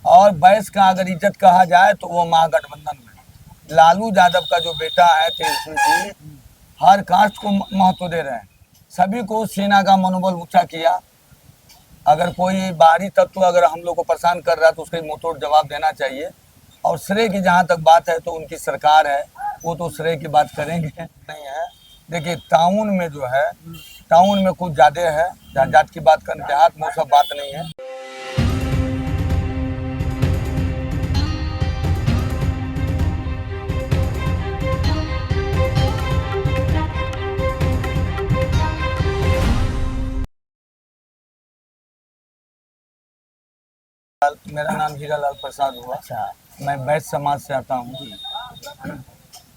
और बैस का अगर इज्जत कहा जाए तो वो महागठबंधन में लालू यादव का जो बेटा है तेजस्वी जी, हर कास्ट को महत्व दे रहे हैं, सभी को सेना का मनोबल ऊंचा किया। अगर कोई बाहरी तत्व अगर हम लोग को परेशान कर रहा है तो उसका मुंहतोड़ जवाब देना चाहिए। और श्रेय की जहाँ तक बात है तो उनकी सरकार है, वो तो श्रेय की बात करेंगे नहीं है। देखिए टाउन में जो है, टाउन में कुछ ज़्यादा है, जहाँ जात की बात करें, देहात में वो सब बात नहीं है। मेरा नाम हीरालाल प्रसाद हुआ। अच्छा, मैं बैस समाज से आता हूँ।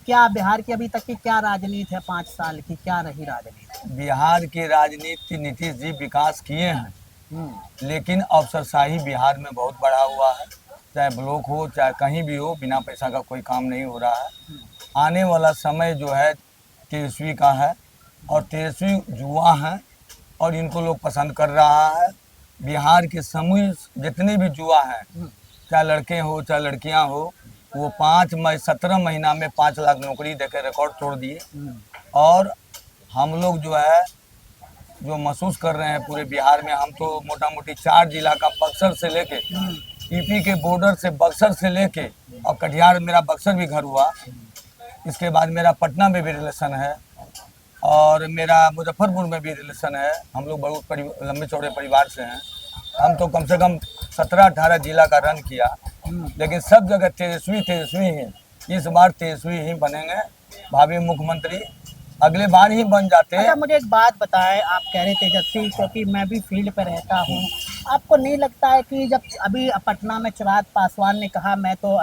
क्या बिहार की अभी तक की क्या राजनीति है? 5 साल की क्या रही राजनीति? बिहार की राजनीति नीतीश जी विकास किए हैं, लेकिन अफसरशाही बिहार में बहुत बढ़ा हुआ है। चाहे ब्लॉक हो चाहे कहीं भी हो, बिना पैसा का कोई काम नहीं हो रहा है। आने वाला समय जो है तेजस्वी का है, और तेजस्वी युवा हैं और इनको लोग पसंद कर रहा है। बिहार के समूह जितने भी युवा हैं, चाहे लड़के हो चाहे लड़कियां हो, वो 17 महीना में 5 लाख नौकरी देकर रिकॉर्ड तोड़ दिए। और हम लोग जो है जो महसूस कर रहे हैं पूरे बिहार में, हम तो मोटा मोटी 4 जिला का, बक्सर से लेके यूपी के बॉर्डर से बक्सर से लेके और कटिहार, मेरा बक्सर भी घर हुआ। इसके बाद मेरा पटना में भी रिलेशन है और मेरा मुजफ्फरपुर में भी रिलेशन है। हम लोग बहुत लंबे चौड़े परिवार से हैं। हम तो कम से कम 17-18 जिला का रन किया, लेकिन सब जगह तेजस्वी तेजस्वी ही। इस बार तेजस्वी ही बनेंगे भावी मुख्यमंत्री, अगले बार ही बन जाते हैं। अच्छा, मुझे एक बात बताएं, आप कह रहे तेजस्वी, क्योंकि मैं भी फील्ड पे रहता हूँ, आपको नहीं लगता है कि जब अभी पटना में चिराग पासवान ने कहा मैं तो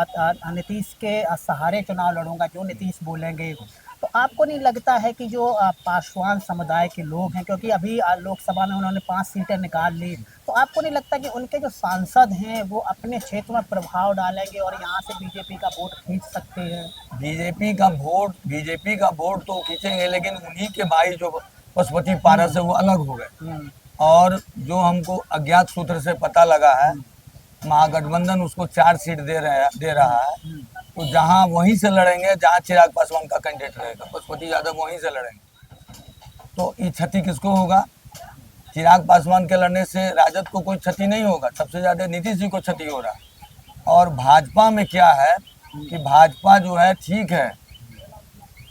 नीतीश के सहारे चुनाव लड़ूंगा, जो नीतीश बोलेंगे, तो आपको नहीं लगता है कि जो पासवान समुदाय के लोग हैं, क्योंकि अभी लोकसभा में उन्होंने 5 सीटें निकाल ली, तो आपको नहीं लगता कि उनके जो सांसद हैं वो अपने क्षेत्र में प्रभाव डालेंगे और यहाँ से बीजेपी का वोट खींच सकते हैं? बीजेपी का वोट तो खींचेंगे, लेकिन उन्हीं के भाई जो पशुपति पारस है वो अलग हो गए। और जो हमको अज्ञात सूत्र से पता लगा है, महागठबंधन उसको 4 सीट दे रहा है। तो जहां वहीं से लड़ेंगे जहां चिराग पासवान का कैंडिडेट रहेगा, पशुपति यादव वहीं से लड़ेंगे। तो ये क्षति किसको होगा? चिराग पासवान के लड़ने से राजद को कोई क्षति नहीं होगा, सबसे ज्यादा नीतीश जी को क्षति हो रहा है। और भाजपा में क्या है कि भाजपा जो है ठीक है,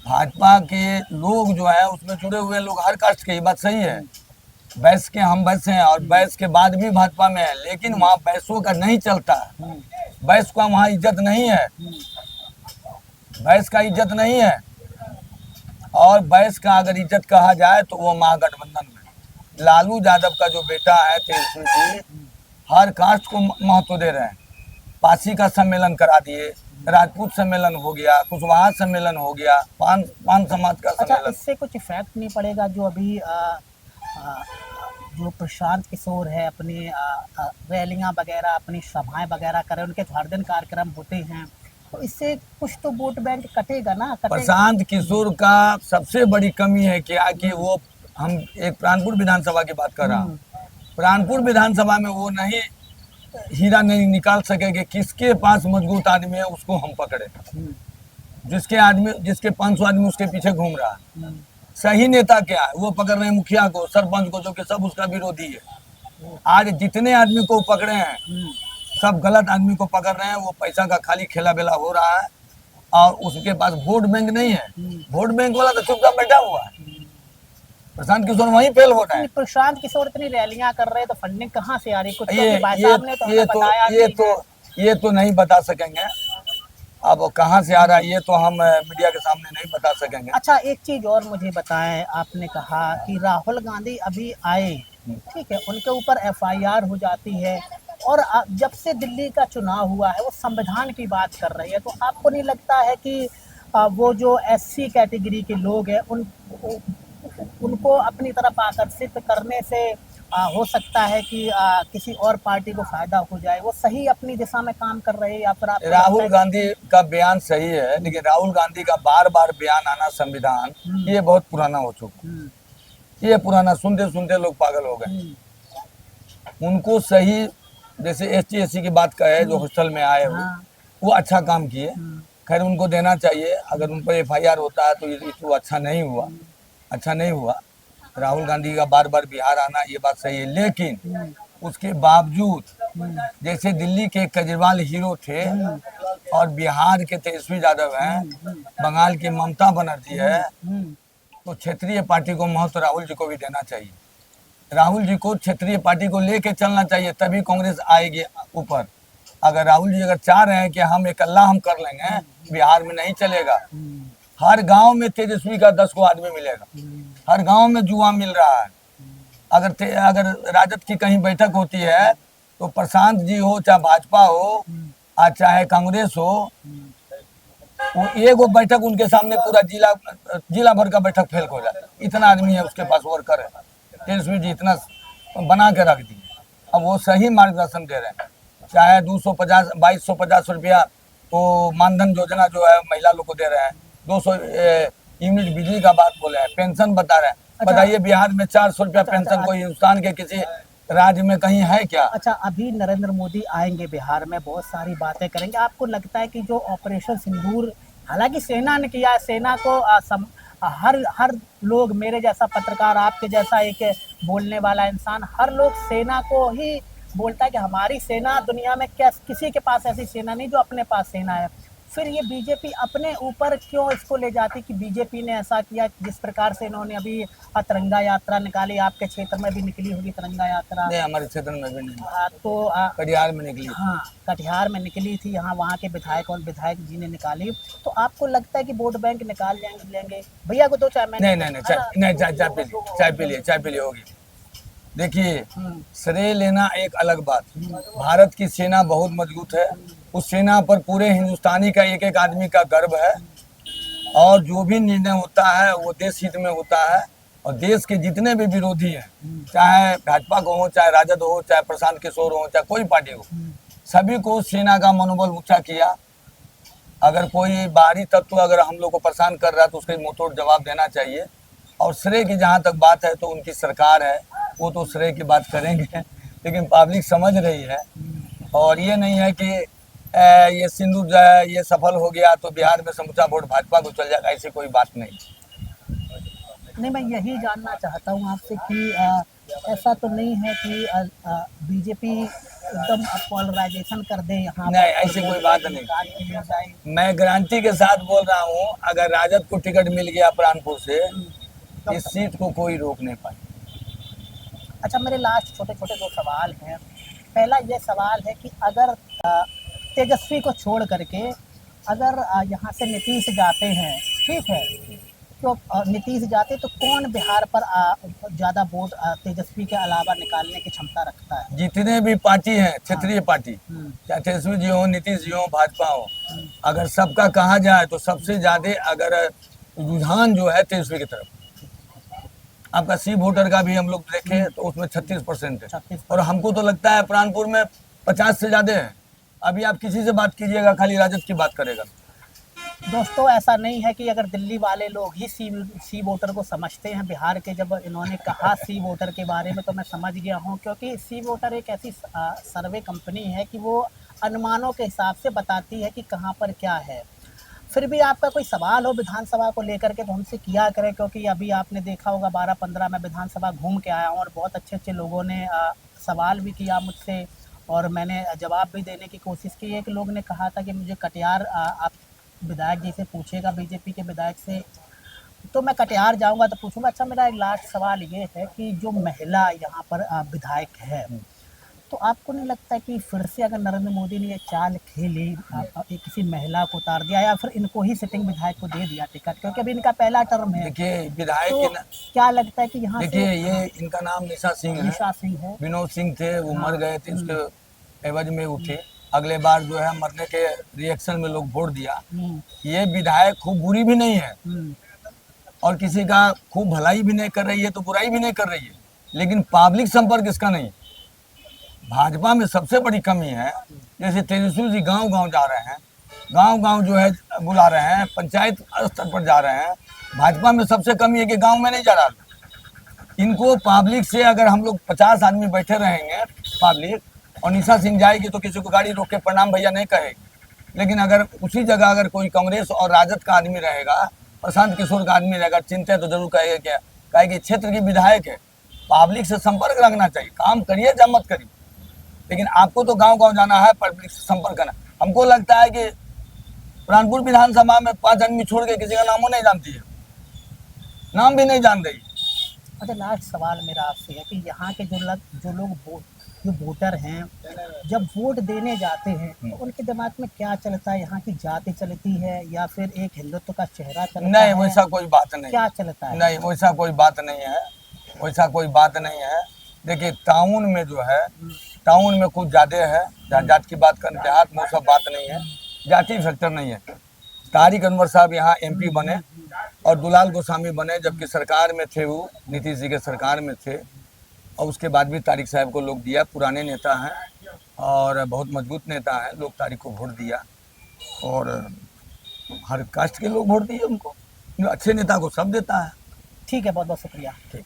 भाजपा के लोग जो है उसमें जुड़े हुए लोग हर कास्ट के, ये बात सही है। बैस के हम बैस हैं और बैस के बाद भी भाजपा में है, लेकिन वहाँ बैसों का नहीं चलता है। बैस का वहाँ इज्जत नहीं है, बैस का इज्जत नहीं है। और बैस का अगर इज्जत कहा जाए तो वो महागठबंधन में लालू यादव का जो बेटा है तेजस्वी जी, हर कास्ट को महत्व दे रहे हैं। पासी का सम्मेलन करा दिए, राजपूत सम्मेलन हो गया, कुशवाहा सम्मेलन हो गया, पान समाज का अच्छा, सम्मेलन। इससे कुछ इफेक्ट नहीं पड़ेगा? जो अभी जो प्रशांत किशोर है अपनी रैलियां वगैरह, अपनी सभाएं वगैरह करें, उनके हर दिन कार्यक्रम होते हैं, तो इससे कुछ तो वोट बैंक कटेगा ना? कटेगा। प्रशांत किशोर का सबसे बड़ी कमी है क्या कि वो, हम एक प्राणपुर विधानसभा की बात कर रहा हूँ, प्राणपुर विधानसभा में वो नहीं हीरा नहीं निकाल सके कि किसके पास मजबूत आदमी है उसको हम पकड़े। जिसके 500 आदमी उसके पीछे घूम रहा है। सही नेता क्या है? वो पकड़ रहे हैं मुखिया को, सरपंच को, जो कि सब उसका विरोधी है। आज जितने आदमी को पकड़े हैं सब गलत आदमी को पकड़ रहे हैं। वो पैसा का खाली खेला बेला हो रहा है और उसके पास वोट बैंक नहीं है। वोट बैंक वाला तो चुपचाप बैठा हुआ है। प्रशांत किशोर वहीं फेल हो रहा है। प्रशांत किशोर इतनी रैलियां कर रहे हैं तो फंडिंग कहाँ से आ रही? कुछ ये तो नहीं बता सकेंगे। अब कहाँ से आ रहा है ये तो हम मीडिया के सामने नहीं बता सकेंगे। अच्छा, एक चीज और मुझे बताएं, आपने कहा कि राहुल गांधी अभी आए, ठीक है, उनके ऊपर FIR हो जाती है, और जब से दिल्ली का चुनाव हुआ है वो संविधान की बात कर रही है, तो आपको नहीं लगता है कि वो जो SC कैटेगरी के लोग हैं उनको अपनी तरफ आकर्षित करने से हो सकता है कि किसी और पार्टी को फायदा हो जाए? वो सही अपनी दिशा में काम कर रहे हैं या फिर आप? राहुल गांधी का बयान सही है, लेकिन राहुल गांधी का बार बार बयान आना संविधान, ये बहुत पुराना हो चुका। ये पुराना सुनते सुनते लोग पागल हो गए। उनको सही जैसे ST SC की बात कहे जो हॉस्टल में आए हो, हाँ। वो अच्छा काम किए, खैर उनको देना चाहिए। अगर उन पर FIR होता है तो ये तो अच्छा नहीं हुआ, अच्छा नहीं हुआ। राहुल गांधी का बार बार बिहार आना ये बात सही है, लेकिन उसके बावजूद जैसे दिल्ली के केजरीवाल हीरो थे और बिहार के तेजस्वी यादव हैं, बंगाल की ममता बनर्जी है, तो क्षेत्रीय पार्टी को महत्व राहुल जी को भी देना चाहिए। राहुल जी को क्षेत्रीय पार्टी को लेके चलना चाहिए, तभी कांग्रेस आएगी ऊपर। अगर राहुल जी अगर चाह रहे हैं कि हम अकेला हम कर लेंगे, बिहार में नहीं चलेगा। हर गांव में तेजस्वी का 10 को आदमी मिलेगा, हर गांव में जुआ मिल रहा है। अगर राजद की कहीं बैठक होती है तो प्रशांत जी हो चाहे भाजपा हो और चाहे कांग्रेस हो, वो एगो बैठक उनके सामने पूरा जिला भर का बैठक फेल हो जाता है। इतना आदमी है उसके पास, वर्कर है। तेजस्वी जी इतना बना के रख दिए, अब वो सही मार्गदर्शन दे रहे हैं। चाहे 2250 रुपया वो मानधन योजना जो है महिला लोग को दे रहे हैं, 200 यूनिट बिजली का बात बोले हैं, पेंशन बता रहे हैं। बताइए बिहार में 400 रुपया पेंशन कोई हिंदुस्तान के किसी राज्य में कहीं है क्या? अच्छा, अभी नरेंद्र मोदी आएंगे बिहार में, बहुत सारी बातें करेंगे। आपको लगता है कि जो ऑपरेशन सिंदूर, हालांकि सेना ने किया, सेना को हर लोग, मेरे जैसा पत्रकार, आपके जैसा एक बोलने वाला इंसान, हर लोग सेना को ही बोलता है कि हमारी सेना, दुनिया में क्या किसी के पास ऐसी सेना नहीं जो अपने पास सेना है। फिर ये बीजेपी अपने ऊपर क्यों इसको ले जाती कि बीजेपी ने ऐसा किया? जिस प्रकार से इन्होंने अभी तिरंगा यात्रा निकाली, आपके क्षेत्र में भी निकली होगी तिरंगा यात्रा। नहीं, हमारे क्षेत्र में भी नहीं। तो कटिहार में निकली। हाँ, कटिहार में निकली थी, यहाँ वहाँ के विधायक और विधायक जी ने निकाली। तो आपको लगता है कि वोट बैंक निकाल लेंगे? भैया को दो चाय। नहीं, चाय पी लिए होगी। देखिए, श्रेय लेना एक अलग बात। भारत की सेना बहुत मजबूत है, उस सेना पर पूरे हिंदुस्तानी का एक एक आदमी का गर्व है, और जो भी निर्णय होता है वो देश हित में होता है। और देश के जितने भी विरोधी हैं, चाहे भाजपा को हो, चाहे राजद हो, चाहे प्रशांत किशोर हो, चाहे कोई पार्टी हो, सभी को सेना का मनोबल ऊंचा किया। अगर कोई बाहरी तत्व अगर हम लोग को परेशान कर रहा है तो उसका मुंहतोड़ जवाब देना चाहिए। और श्रेय की जहाँ तक बात है तो उनकी सरकार है, वो तो श्रेय की बात करेंगे, लेकिन पब्लिक समझ रही है। और ये नहीं है कि ये सिंदूर जो है ये सफल हो गया तो बिहार में समूचा वोट भाजपा को चल जाएगा, ऐसी कोई बात नहीं। मैं यही जानना चाहता हूँ आपसे कि ऐसा तो नहीं है कि बीजेपी एकदम पोलराइजेशन कर दे यहाँ? नहीं, ऐसी कोई बात नहीं। मैं गारंटी के साथ बोल रहा हूँ, अगर राजद को टिकट मिल गया प्राणपुर से, इस सीट को कोई रोक नहीं पाए। अच्छा, मेरे लास्ट छोटे छोटे दो सवाल हैं। पहला ये सवाल है कि अगर तेजस्वी को छोड़ करके अगर यहाँ से नीतीश जाते हैं, ठीक है, तो नीतीश जाते तो कौन बिहार पर ज़्यादा वोट तेजस्वी के अलावा निकालने की क्षमता रखता है? जितने भी पार्टी हैं, क्षेत्रीय पार्टी, चाहे तेजस्वी जी हो, नीतीश जी हो, भाजपा हो, अगर सबका कहा जाए तो सबसे ज्यादा अगर रुझान जो है तेजस्वी की तरफ। आपका सी वोटर का भी हम लोग देखें तो उसमें 36% है, और हमको तो लगता है प्राणपुर में 50 से ज्यादा है। अभी आप किसी से बात कीजिएगा, खाली राजद की बात करेगा। दोस्तों, ऐसा नहीं है कि अगर दिल्ली वाले लोग ही सी वोटर को समझते हैं। बिहार के जब इन्होंने कहा सी वोटर के बारे में तो मैं समझ गया हूं, क्योंकि सी वोटर एक ऐसी सर्वे कंपनी है कि वो अनुमानों के हिसाब से बताती है कि कहां पर क्या है। फिर भी आपका कोई सवाल हो विधानसभा को लेकर के तो हमसे किया करें, क्योंकि अभी आपने देखा होगा 12-15 में विधानसभा घूम के आया हूँ और बहुत अच्छे अच्छे लोगों ने सवाल भी किया मुझसे और मैंने जवाब भी देने की कोशिश की। एक लोग ने कहा था कि मुझे कटिहार आप विधायक जी से पूछेगा, बीजेपी के विधायक से, तो मैं कटिहार जाऊंगा तो पूछूंगा। अच्छा, मेरा एक लास्ट सवाल ये है कि जो महिला यहाँ पर विधायक है, तो आपको नहीं लगता कि फिर से अगर नरेंद्र मोदी ने ये चाल खेली, किसी महिला को उतार दिया या फिर इनको ही सिटिंग विधायक को दे दिया टिकट, क्योंकि अभी इनका पहला टर्म है? देखिए, विधायक तो क्या लगता है कि यहाँ देखिए ये इनका नाम निशा सिंह है। विनोद सिंह थे, वो मर गए थे, उसके एवज में उठे। अगले बार जो है मरने के रिएक्शन में लोग वोट दिया। ये विधायक खूब बुरी भी नहीं है और किसी का खूब भलाई भी नहीं कर रही है तो बुराई भी नहीं कर रही है, लेकिन पब्लिक संपर्क इसका नहीं। भाजपा में सबसे बड़ी कमी है, जैसे तेजस्वी जी गांव गांव जा रहे हैं, गांव गांव जो है बुला रहे हैं, पंचायत स्तर पर जा रहे हैं। भाजपा में सबसे कमी है कि गांव में नहीं जा रहा। इनको पब्लिक से अगर हम लोग 50 आदमी बैठे रहेंगे पब्लिक, और निशा सिंह जाएगी तो किसी को गाड़ी रोक के प्रणाम भैया नहीं कहेगी। लेकिन अगर उसी जगह अगर कोई कांग्रेस और राजद का आदमी रहेगा, प्रशांत किशोर का आदमी रहेगा, चिंता तो जरूर कहेगा क्या, कहेगी क्षेत्र की विधायक है, पब्लिक से संपर्क रखना चाहिए, काम करिए या मत करिए, लेकिन आपको तो गांव गांव जाना है, पब्लिक से संपर्क करना। हमको लगता है कि प्राणपुर विधानसभा में 5 आदमी छोड़ के किसी का नामों नहीं जानती है, नाम भी नहीं जान रही। अच्छा, लास्ट सवाल मेरा आपसे है कि यहाँ के जो वोटर हैं, जब वोट देने जाते हैं तो उनके दिमाग में क्या चलता है? यहाँ की जाति चलती है या फिर एक हिंदुत्व का चेहरा चलता नहीं, है? वैसा कोई बात नहीं, क्या चलता है? नहीं वैसा कोई बात नहीं है, वैसा कोई बात नहीं है। देखिए टाउन में जो है, टाउन में कुछ ज़्यादा है, जहाँ जात की बात करें, देहात में वो सब बात नहीं है, जाति फैक्टर नहीं है। तारिक अनवर साहब यहाँ MP बने और दुलाल गोस्वामी बने, जबकि सरकार में थे, वो नीतीश जी के सरकार में थे, और उसके बाद भी तारिक साहब को लोग दिया। पुराने नेता हैं और बहुत मजबूत नेता हैं, लोग तारिक को वोट दिया और हर कास्ट के लोग वोट दिए उनको। अच्छे नेता को सब देता है। ठीक है, बहुत बहुत शुक्रिया। ठीक।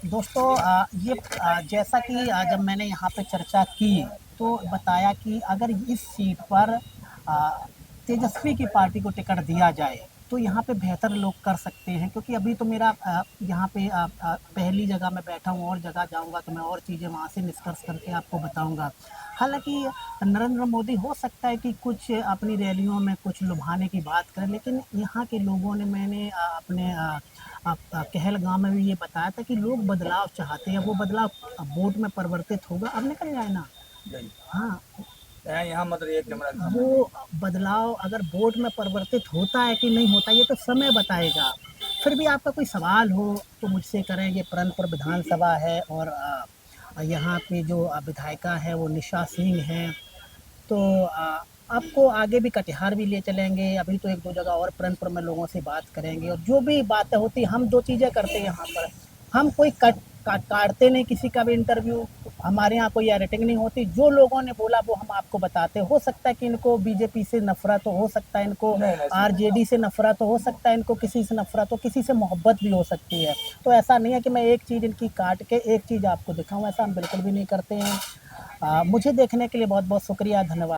दोस्तों, जैसा कि जब मैंने यहाँ पे चर्चा की तो बताया कि अगर इस सीट पर तेजस्वी की पार्टी को टिकट दिया जाए तो यहाँ पे बेहतर लोग कर सकते हैं, क्योंकि अभी तो मेरा यहाँ पे पहली जगह मैं बैठा हूँ, और जगह जाऊँगा तो मैं और चीज़ें वहाँ से निष्कर्ष करके आपको बताऊँगा। हालांकि नरेंद्र मोदी हो सकता है कि कुछ अपनी रैलियों में कुछ लुभाने की बात करें, लेकिन यहाँ के लोगों ने, मैंने अपने कहलगांव में भी ये बताया था कि लोग बदलाव चाहते हैं। वो बदलाव वोट में परिवर्तित होगा, अब निकल जाए ना। हाँ, यहाँ मत रहिए कैमरा। वो बदलाव अगर वोट में परिवर्तित होता है कि नहीं होता, ये तो समय बताएगा। फिर भी आपका कोई सवाल हो तो मुझसे करें। ये परनपुर विधानसभा है और यहाँ पे जो विधायिका है वो निशा सिंह हैं, तो आपको आगे भी कटिहार भी ले चलेंगे। अभी तो 1-2 जगह और परनपुर में लोगों से बात करेंगे, और जो भी बातें होती, हम 2 चीज़ें करते हैं यहाँ पर, हम कोई काटते नहीं किसी का भी इंटरव्यू, हमारे यहाँ कोई एडिटिंग नहीं होती। जो लोगों ने बोला वो हम आपको बताते हैं। हो सकता है कि इनको बीजेपी से नफरत हो सकता है, इनको आरजेडी से नफरत हो सकता है, इनको किसी से नफरत हो, किसी से मोहब्बत भी हो सकती है। तो ऐसा नहीं है कि मैं एक चीज़ इनकी काट के एक चीज़ आपको दिखाऊँ, ऐसा हम बिल्कुल भी नहीं करते हैं। मुझे देखने के लिए बहुत बहुत शुक्रिया, धन्यवाद।